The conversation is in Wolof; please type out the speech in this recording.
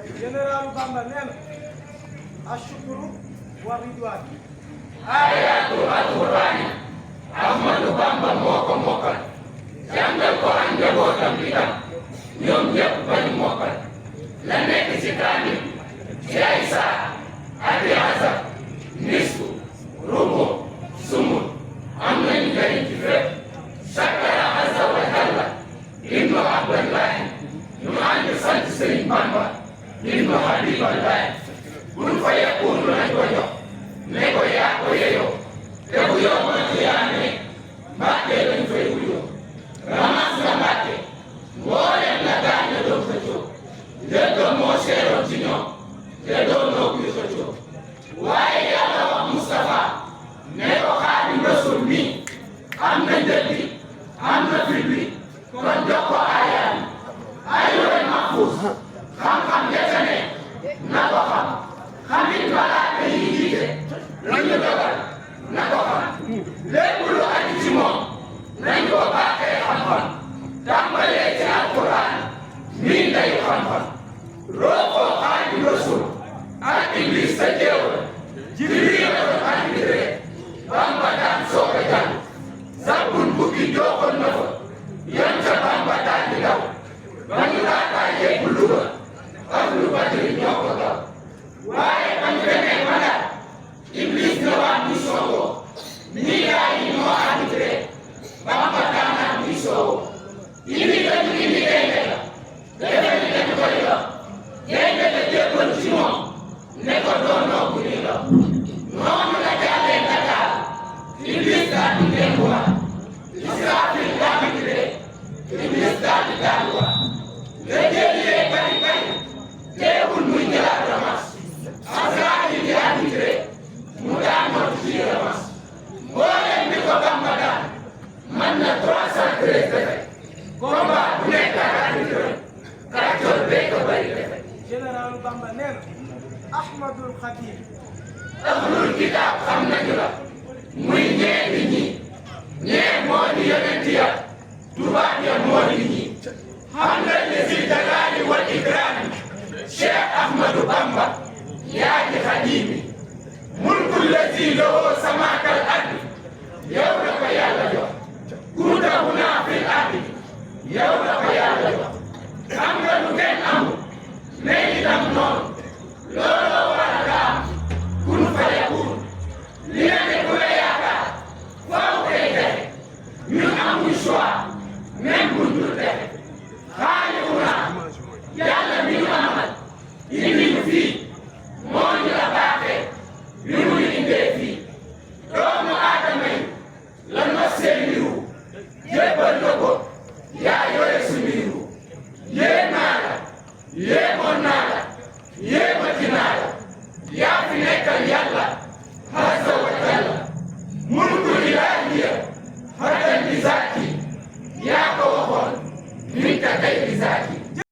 général Bamba nee na ashukuru wa ridwaan ayatu alqurani Ahmadu Bamba moo ko mokkal jàngal ko ak njabootam bi tam ñoom ñëpp bañu mokkal la nekk ci kaamil ci ay saa ak yaasa nisfu rubu sumul am nañu njëriñ ci fépp sakara azza wa jalla ibnu abdallahi ñu ànd sant Sëriñ Bamba ibnu habiballahi buñ fa yakunu lañ ko jox ne ko yaa ko yeyoo te bu yombal xiyaame Mbàkke lañ fay wuyoo ramas nga Mbàkke mbooleem la gaaña doon xëccoo njëkkam moo seeroon ci ñoom te doonoo kuy xëccoo waaye Yàlla wax Mustafa ne ko Xaadim Rasul mi am na njëg bi am na fit bi kon jox ko aayaat ay looy mahfuus xam-xam ya ca ne na ko xam xamit malaaka yi jiite lu ñu dogal na ko xam lépp lu aju ci moom nañ ko baaxee xam-xam tàmbalee ci alquran mii nday xam-xam roofoo Xaadim Rasul ak Iblis sa jeewal Jibriil doon arbitre Bamba daan soog a jàng Zabun bukki jooxoon na fa yan ca Bamba daan di daw ba ñu laataa yegg Luga ak lu Badri ñoo ko daw waaye ba ñu demee ba Ndar Iblis ñëwaat ñu soogoo nii gaa yi ñoo arbitre Bamba daanaat ñu soogoo indi dañu indi gaynde la defe ni dañu koy la gaynde la jébbal ci moom ne ko doonoo bu ñu la noonu la jàllee Dakar Iblis daal di delluwaat Israfil arbitre Iblis daal di delluwaat nga jëlee bari bari teewul muy jëlaat ramas Azraïl di arbitre mu daanoon ci ramas mbooleem bi ko Bamba daan man na 313 defe combat bu nekk ak arbitre kàccoor bee ko bari defe général Bamba nee na Ahmadul Xadim ahlul kitaab xam nañu la muy